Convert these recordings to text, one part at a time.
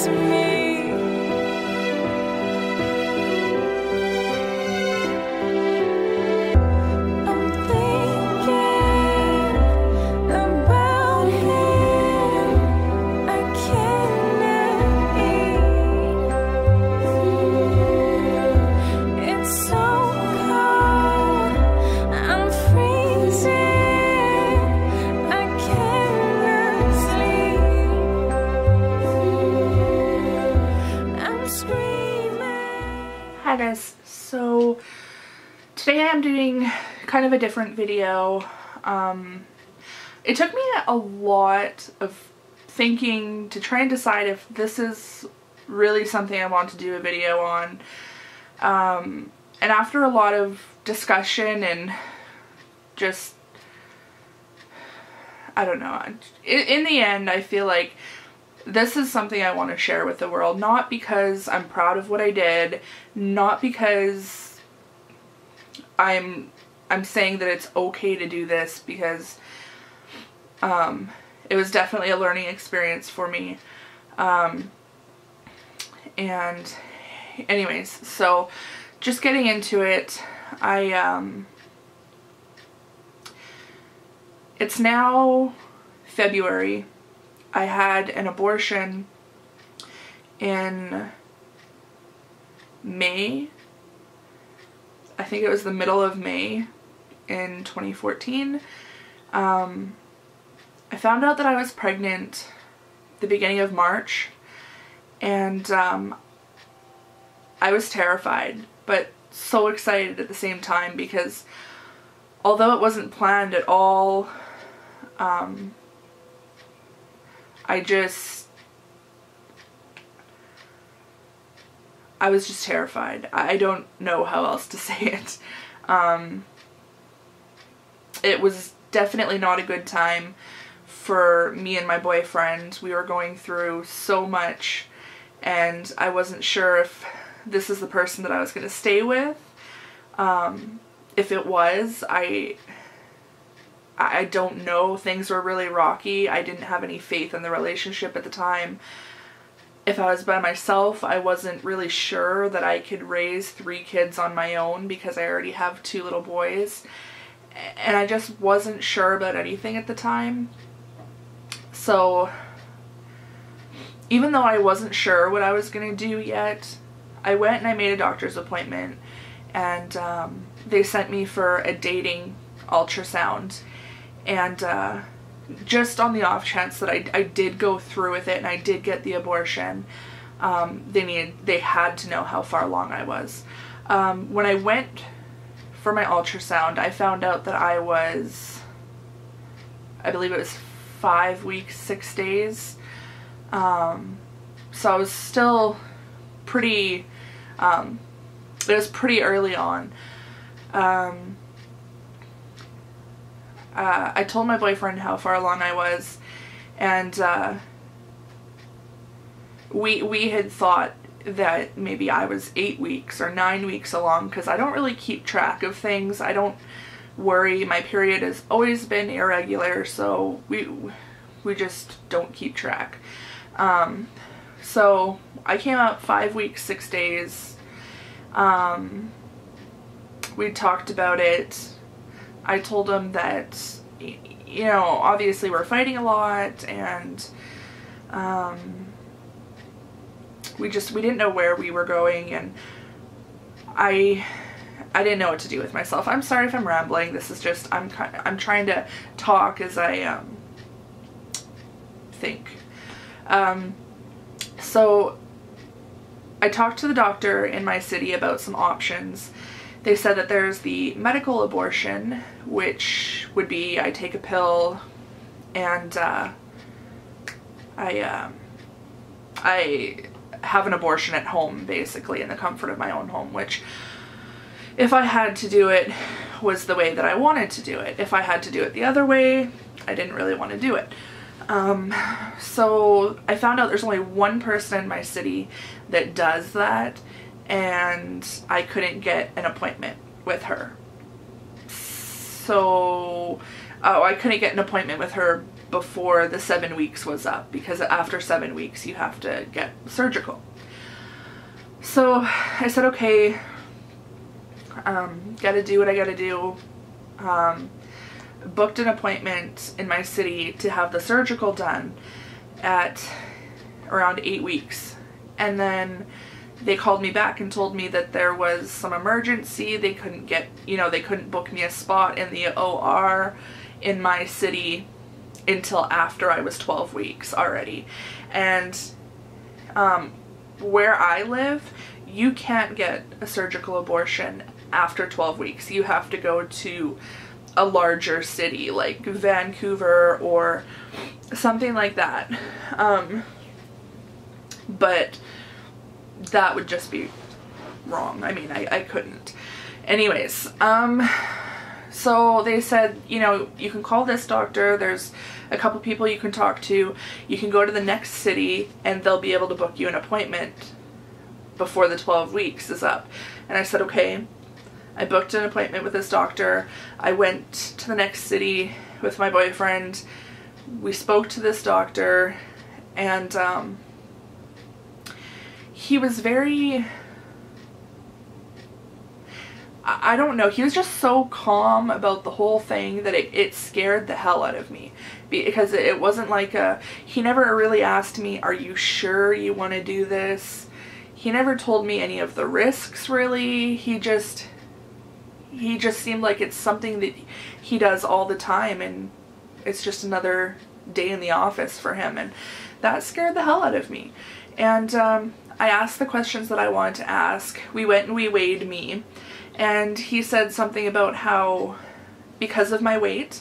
just me. I'm thinking about him. I cannot eat. It's so cold. I'm freezing. I cannot sleep. I'm screaming. Hi guys, so today I'm doing kind of a different video. It took me a lot of thinking to try and decide if this is really something I want to do a video on. And after a lot of discussion and just, I don't know, in the end I feel like this is something I want to share with the world, not because I'm proud of what I did, not because I'm saying that it's okay to do this, because it was definitely a learning experience for me. And anyways, so just getting into it, it's now February. I had an abortion in May. I think it was the middle of May in 2014. I found out that I was pregnant the beginning of March, and I was terrified, but so excited at the same time, because although it wasn't planned at all, I was just terrified. I don't know how else to say it. It was definitely not a good time for me and my boyfriend. We were going through so much, and I wasn't sure if this is the person that I was going to stay with. If it was, I don't know. Things were really rocky. I didn't have any faith in the relationship at the time. If I was by myself, I wasn't really sure that I could raise 3 kids on my own, because I already have 2 little boys. And I just wasn't sure about anything at the time. So even though I wasn't sure what I was going to do yet, I went and I made a doctor's appointment, and they sent me for a dating ultrasound. And just on the off chance that I did go through with it and I did get the abortion, they had to know how far along I was. When I went for my ultrasound, I found out that I was, I believe it was 5 weeks, 6 days. So I was still pretty, it was pretty early on. I told my boyfriend how far along I was, and we had thought that maybe I was 8 weeks or 9 weeks along, because I don't really keep track of things. I don't worry. My period has always been irregular, so we just don't keep track. So I came out 5 weeks, 6 days. We talked about it. I told him that, you know, obviously we're fighting a lot, and we didn't know where we were going, and I didn't know what to do with myself. I'm sorry if I'm rambling. This is just, I'm trying to talk as I think. So I talked to the doctor in my city about some options. They said that there's the medical abortion, which would be I take a pill and I have an abortion at home, basically, in the comfort of my own home, which, if I had to do it, was the way that I wanted to do it. If I had to do it the other way, I didn't really want to do it. So I found out there's only one person in my city that does that, and I couldn't get an appointment with her. So, I couldn't get an appointment with her before the 7 weeks was up, because after 7 weeks you have to get surgical. So I said, okay, gotta do what I gotta do. Booked an appointment in my city to have the surgical done at around 8 weeks. And then they called me back and told me that there was some emergency. They couldn't get, they couldn't book me a spot in the OR in my city until after I was 12 weeks already. And where I live, you can't get a surgical abortion after 12 weeks. You have to go to a larger city like Vancouver or something like that. But that would just be wrong. I mean, I couldn't. Anyways, so they said, you can call this doctor. There's a couple people you can talk to. You can go to the next city and they'll be able to book you an appointment before the 12 weeks is up. And I said, okay. I booked an appointment with this doctor. I went to the next city with my boyfriend. We spoke to this doctor, and he was very, I don't know, he was just so calm about the whole thing that it scared the hell out of me, because it wasn't like he never really asked me, are you sure you want to do this? He never told me any of the risks, really. He just seemed like it's something that he does all the time, and it's just another day in the office for him, and that scared the hell out of me. And I asked the questions that I wanted to ask. We went and we weighed me, and he said something about how, because of my weight,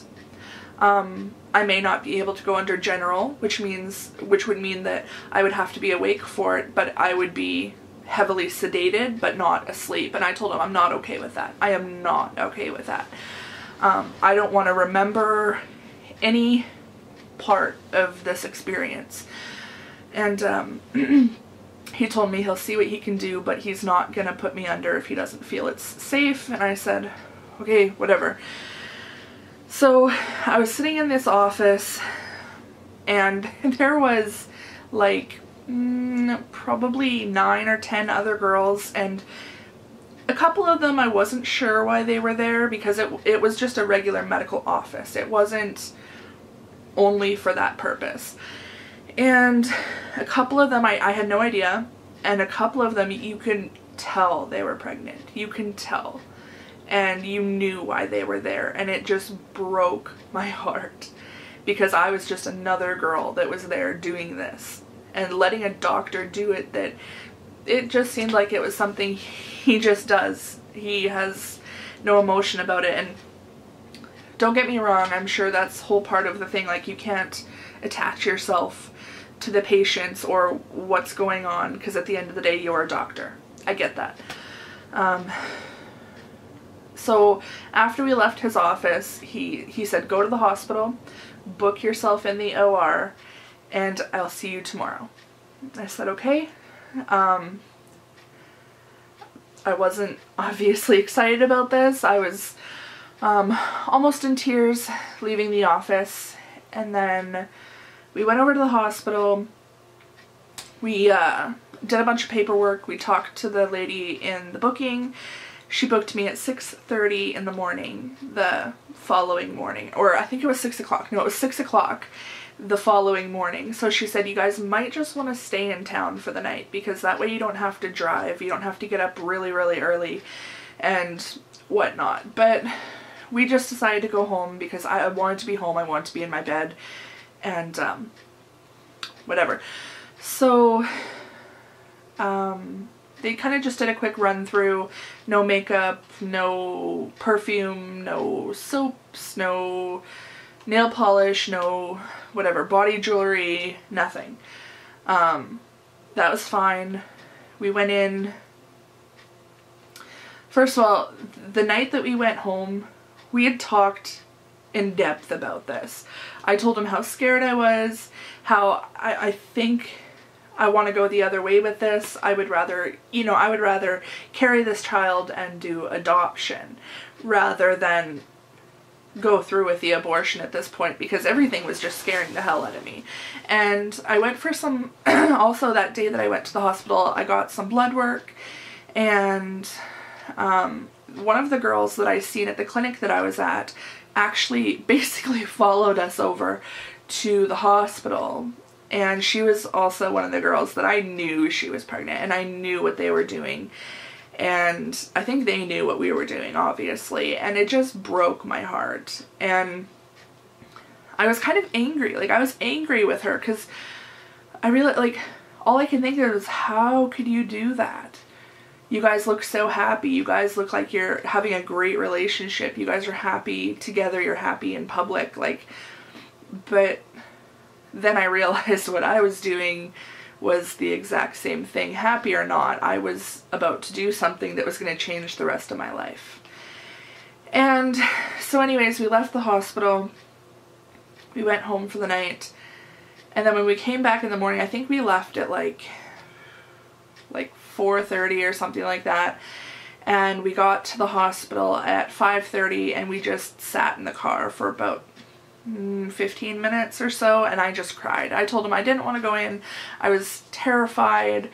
I may not be able to go under general, which would mean that I would have to be awake for it, but I would be heavily sedated but not asleep. And I told him I'm not okay with that. I am not okay with that. I don't want to remember any part of this experience. And he told me he'll see what he can do, but he's not gonna put me under if he doesn't feel it's safe. And I said, okay, whatever. So I was sitting in this office, and there was like probably 9 or 10 other girls, and a couple of them I wasn't sure why they were there, because it was just a regular medical office. It wasn't only for that purpose. And a couple of them I had no idea, and a couple of them you can tell they were pregnant. You can tell. And you knew why they were there, and it just broke my heart, because I was just another girl that was there doing this, and letting a doctor do it, that it just seemed like it was something he just does. He has no emotion about it. And don't get me wrong, I'm sure that's whole part of the thing, like you can't attach yourself to the patients or what's going on, because at the end of the day you're a doctor. I get that. So after we left his office, he said, go to the hospital, book yourself in the OR, and I'll see you tomorrow. I said, okay. I wasn't obviously excited about this. I was almost in tears leaving the office, and then we went over to the hospital. We did a bunch of paperwork. We talked to the lady in the booking. She booked me at 6:30 in the morning the following morning, or I think it was 6 o'clock. No, it was 6 o'clock the following morning. So she said, you guys might just want to stay in town for the night, because that way you don't have to drive, you don't have to get up really, really early and whatnot. But we just decided to go home, because I wanted to be home, I wanted to be in my bed, and whatever. So they kind of just did a quick run through. No makeup, no perfume, no soaps, no nail polish, no whatever, body jewelry, nothing. That was fine. We went in. First of all, the night that we went home, we had talked in depth about this. I told him how scared I was, how I think I want to go the other way with this. I would rather, I would rather carry this child and do adoption rather than go through with the abortion at this point because everything was just scaring the hell out of me. And I went for some, also that day that I went to the hospital, I got some blood work, and one of the girls that I seen at the clinic that I was at actually basically followed us over to the hospital. And she was also one of the girls that I knew she was pregnant, and I knew what they were doing. And I think they knew what we were doing, obviously, and it just broke my heart. And I was kind of angry. Like, I was angry with her because I really, like, all I can think of is, how could you do that? You guys look so happy. You guys look like you're having a great relationship. You guys are happy together. You're happy in public. Like, but then I realized what I was doing was the exact same thing. Happy or not, I was about to do something that was going to change the rest of my life. And so anyways, we left the hospital. We went home for the night. And then when we came back in the morning, I think we left at like 4:30 or something like that. And we got to the hospital at 5:30, and we just sat in the car for about 15 minutes or so, and I just cried. I told him I didn't want to go in. I was terrified.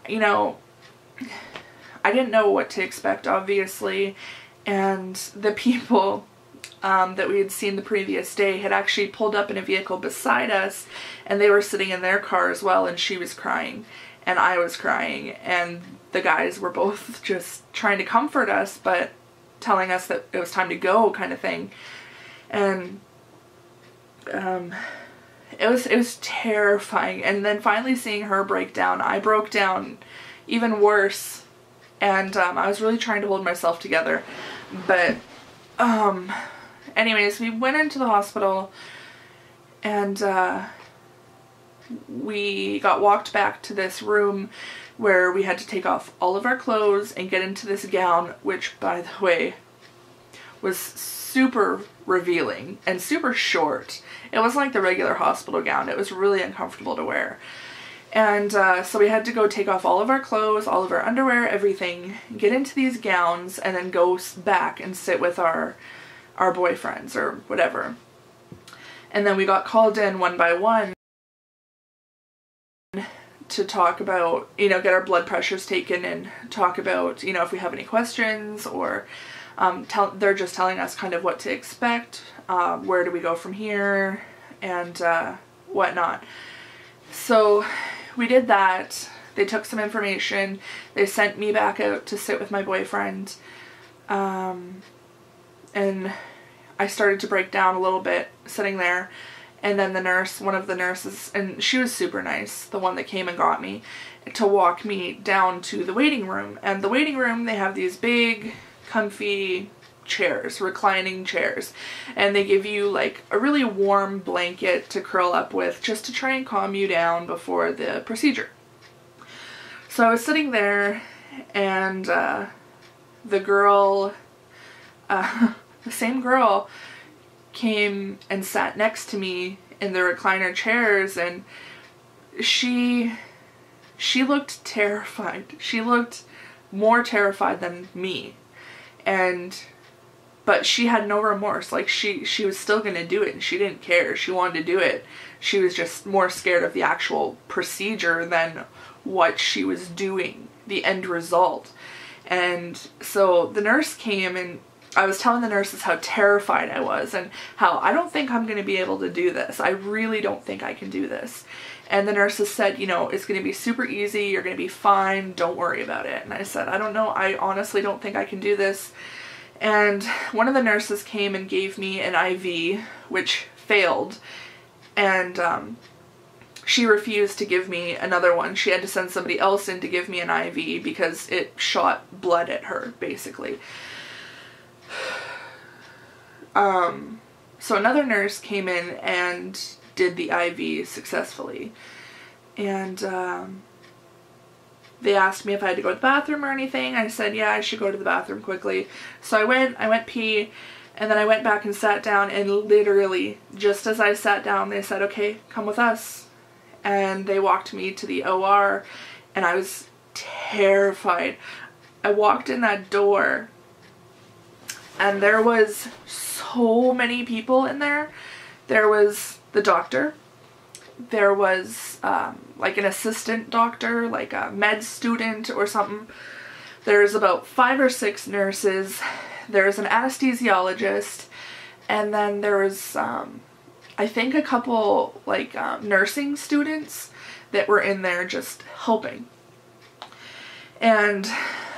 You know, I didn't know what to expect, obviously, and the people that we had seen the previous day had actually pulled up in a vehicle beside us, and they were sitting in their car as well, and she was crying and I was crying, and the guys were both just trying to comfort us but telling us that it was time to go, kind of thing. And it was terrifying. And then finally seeing her break down, I broke down even worse, and I was really trying to hold myself together. But anyways, we went into the hospital, and we got walked back to this room where we had to take off all of our clothes and get into this gown, which, by the way, was super revealing and super short. It wasn't like the regular hospital gown. It was really uncomfortable to wear. And so we had to go take off all of our clothes, all of our underwear, everything, get into these gowns, and then go back and sit with our boyfriends or whatever. And then we got called in one by one to talk about, you know, get our blood pressures taken and talk about, you know, if we have any questions, or they're just telling us kind of what to expect, where do we go from here, and whatnot. So we did that. They took some information. They sent me back out to sit with my boyfriend, and I started to break down a little bit sitting there. And then the nurse, one of the nurses, and she was super nice, the one that came and got me, to walk me down to the waiting room. And the waiting room, they have these big, comfy chairs, reclining chairs. And they give you like a really warm blanket to curl up with, just to try and calm you down before the procedure. So I was sitting there, and the girl, the same girl, came and sat next to me in the recliner chairs, and she looked terrified. She looked more terrified than me, but she had no remorse. Like, she was still gonna do it, and she didn't care. She wanted to do it. She was just more scared of the actual procedure than what she was doing, the end result. And so the nurse came, and I was telling the nurses how terrified I was, and how I don't think I'm going to be able to do this. I really don't think I can do this. And the nurses said, you know, it's going to be super easy. You're going to be fine. Don't worry about it. And I said, I don't know. I honestly don't think I can do this. And one of the nurses came and gave me an IV, which failed. And she refused to give me another one. She had to send somebody else in to give me an IV because it shot blood at her, basically. So another nurse came in and did the IV successfully, and they asked me if I had to go to the bathroom or anything. I said, yeah, I should go to the bathroom quickly. So I went pee, and then I went back and sat down, and literally just as I sat down, they said, okay, come with us. And they walked me to the OR, and I was terrified. I walked in that door, and there was so many people in there. There was the doctor, there was like an assistant doctor, like a med student or something. There's about 5 or 6 nurses, there's an anesthesiologist, and then there was I think a couple like nursing students that were in there just helping. And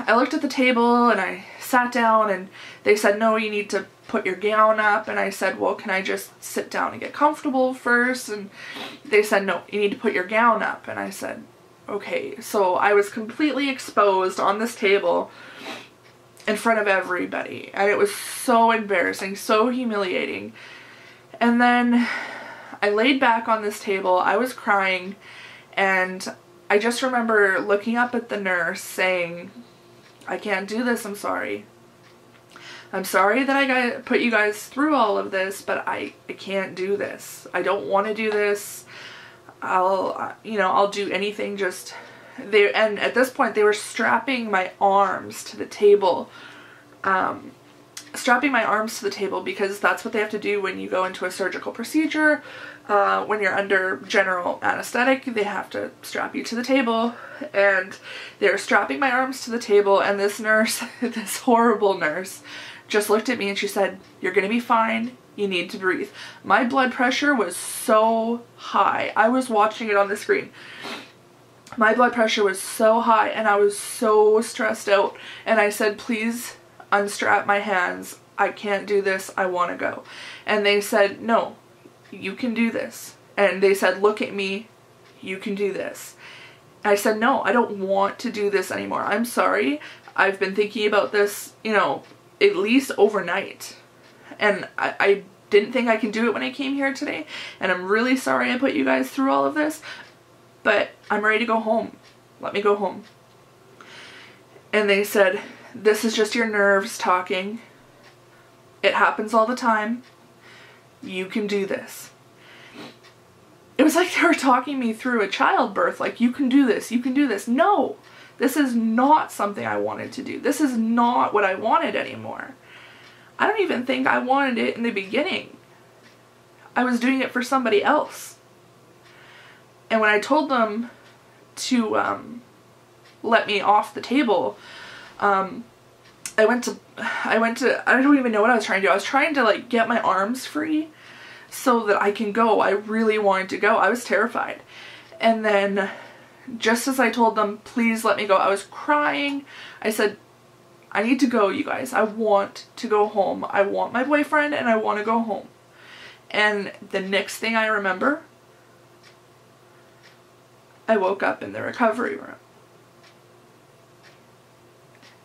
I looked at the table and I sat down, and they said, no, you need to put your gown up. And I said, well, can I just sit down and get comfortable first? And they said, no, you need to put your gown up. And I said, okay. So I was completely exposed on this table in front of everybody, and it was so embarrassing, so humiliating. And then I laid back on this table, I was crying, and I just remember looking up at the nurse saying, I can't do this, I'm sorry. I'm sorry that I put you guys through all of this, but I can't do this. I don't want to do this. I'll do anything, just... And at this point they were strapping my arms to the table. Because that's what they have to do when you go into a surgical procedure. When you're under general anesthetic, they have to strap you to the table, and they're strapping my arms to the table, and this nurse, this horrible nurse, just looked at me and she said, you're gonna be fine, you need to breathe. My blood pressure was so high. I was watching it on the screen. My blood pressure was so high and I was so stressed out, and I said, please unstrap my hands. I can't do this. I want to go. And they said, no, you can do this. And they said, look at me. You can do this. I said, no, I don't want to do this anymore. I'm sorry. I've been thinking about this, at least overnight. And I didn't think I could do it when I came here today. And I'm really sorry I put you guys through all of this. But I'm ready to go home. Let me go home. And they said, this is just your nerves talking. It happens all the time. You can do this. It was like they were talking me through a childbirth, like, you can do this, you can do this. No, this is not something I wanted to do. This is not what I wanted anymore. I don't even think I wanted it in the beginning. I was doing it for somebody else. And when I told them to let me off the table, I don't even know what I was trying to do. I was trying to like get my arms free so that I can go. I really wanted to go. I was terrified. And then just as I told them, please let me go, I was crying. I said, I need to go, you guys. I want to go home. I want my boyfriend and I want to go home. And the next thing I remember, I woke up in the recovery room.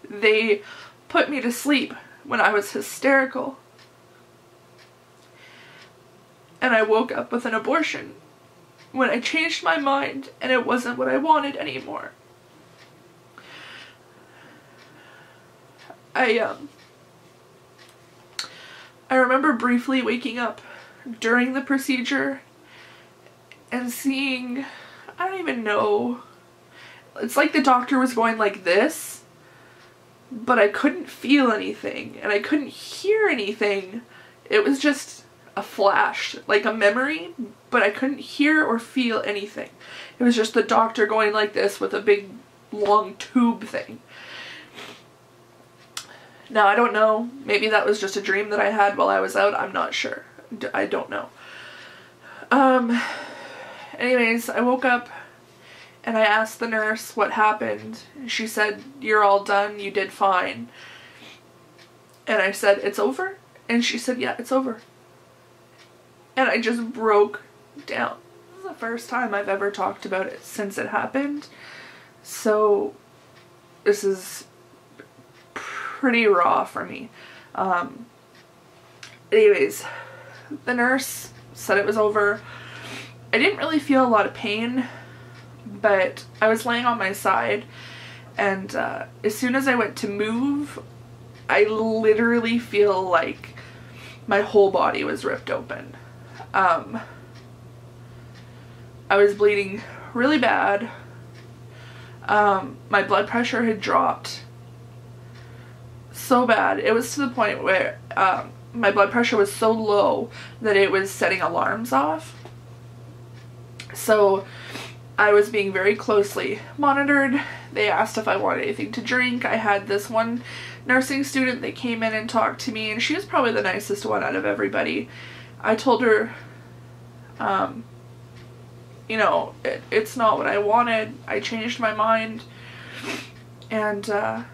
They put me to sleep when I was hysterical. And I woke up with an abortion when I changed my mind and it wasn't what I wanted anymore. I remember briefly waking up during the procedure and seeing, I don't even know, it's like the doctor was going like this, but I couldn't feel anything and I couldn't hear anything. It was just a flash, like a memory, but I couldn't hear or feel anything. It was just the doctor going like this with a big long tube thing. Now I don't know, maybe that was just a dream that I had while I was out, I'm not sure. I don't know. Anyways, I woke up and I asked the nurse what happened. She said, you're all done, you did fine. And I said, it's over? And she said, yeah, it's over. And I just broke down. This is the first time I've ever talked about it since it happened. So this is pretty raw for me. Anyways, the nurse said it was over. I didn't really feel a lot of pain, but I was laying on my side, and as soon as I went to move, I literally feel like my whole body was ripped open. I was bleeding really bad. My blood pressure had dropped so bad. It was to the point where my blood pressure was so low that it was setting alarms off. So I was being very closely monitored. They asked if I wanted anything to drink. I had this one nursing student that came in and talked to me, and she was probably the nicest one out of everybody. I told her, you know, it's not what I wanted. I changed my mind. And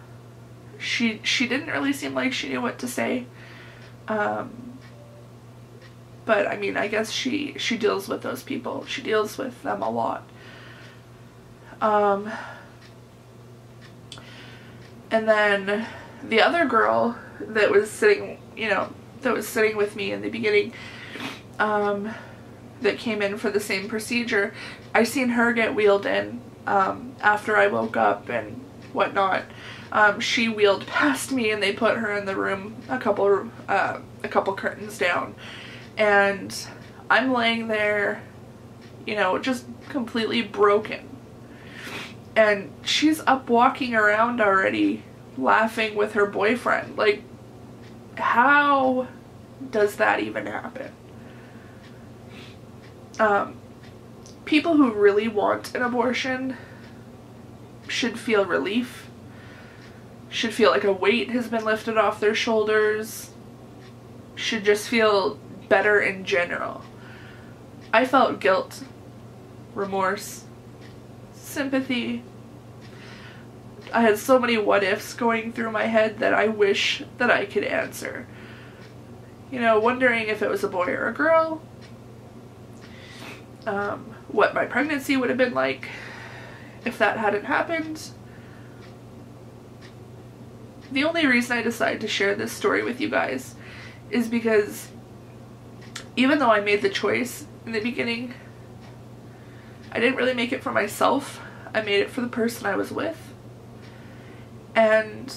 she didn't really seem like she knew what to say. But I mean, I guess she deals with those people. She deals with them a lot. And then the other girl that was sitting, you know, that was sitting with me in the beginning, that came in for the same procedure, I seen her get wheeled in after I woke up and whatnot. She wheeled past me and they put her in the room a couple curtains down, and I'm laying there, you know, just completely broken. And she's up walking around already, laughing with her boyfriend. Like, how does that even happen? People who really want an abortion should feel relief, should feel like a weight has been lifted off their shoulders, should just feel better in general. I felt guilt, remorse, sympathy. I had so many what ifs going through my head that I wish that I could answer. You know, wondering if it was a boy or a girl, what my pregnancy would have been like if that hadn't happened. The only reason I decided to share this story with you guys is because even though I made the choice in the beginning, I didn't really make it for myself. I made it for the person I was with. And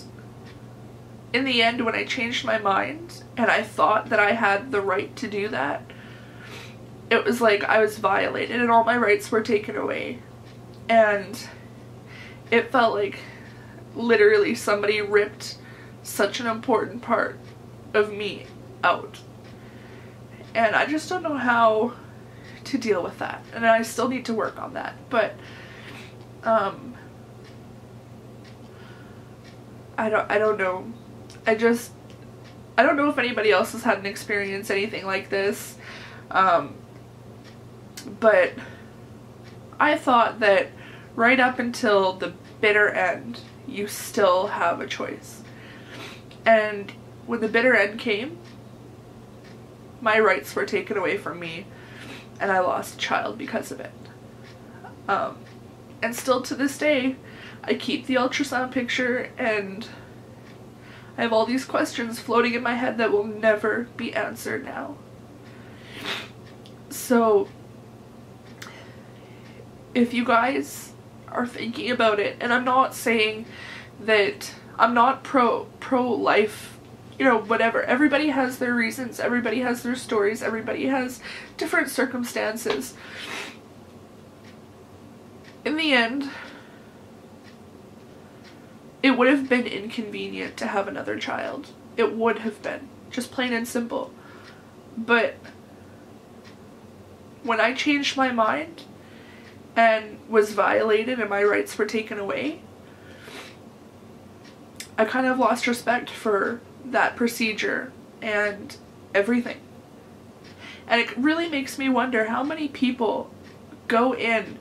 in the end, when I changed my mind and I thought that I had the right to do that, it was like I was violated and all my rights were taken away. And it felt like literally somebody ripped such an important part of me out. And I just don't know how to deal with that. And I still need to work on that. But I don't know. I don't know if anybody else has had an experience anything like this. But I thought that right up until the bitter end, you still have a choice. And when the bitter end came, my rights were taken away from me, and I lost a child because of it. And still to this day, I keep the ultrasound picture, and I have all these questions floating in my head that will never be answered now. So, if you guys are thinking about it, and I'm not saying that I'm not pro-life, you know, whatever. Everybody has their reasons, everybody has their stories, everybody has different circumstances. In the end, it would have been inconvenient to have another child. It would have been. Just plain and simple. But when I changed my mind and was violated and my rights were taken away, I kind of lost respect for that procedure and everything. And it really makes me wonder how many people go in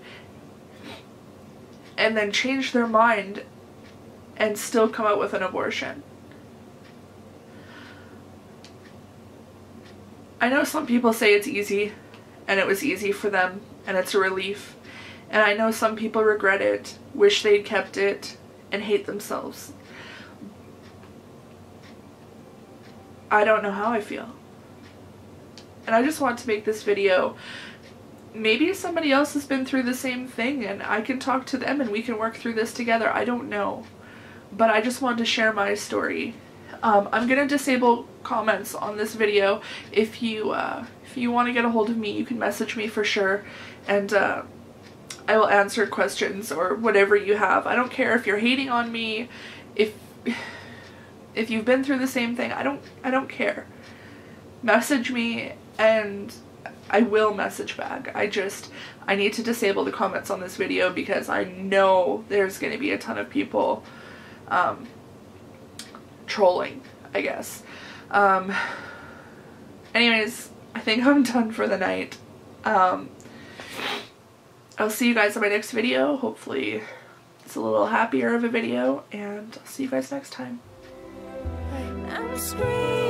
and then change their mind and still come out with an abortion. I know some people say it's easy, and it was easy for them, and it's a relief. And I know some people regret it, wish they'd kept it, and hate themselves. I don't know how I feel. And I just want to make this video. Maybe somebody else has been through the same thing and I can talk to them and we can work through this together. I don't know. But I just wanted to share my story. I'm going to disable comments on this video. If you want to get a hold of me, you can message me for sure. And I will answer questions or whatever you have. I don't care if you're hating on me, if If you've been through the same thing, I don't care. Message me and I will message back. I need to disable the comments on this video because I know there's going to be a ton of people trolling, I guess. Anyways, I think I'm done for the night. I'll see you guys in my next video. Hopefully it's a little happier of a video, and I'll see you guys next time. I'm screaming.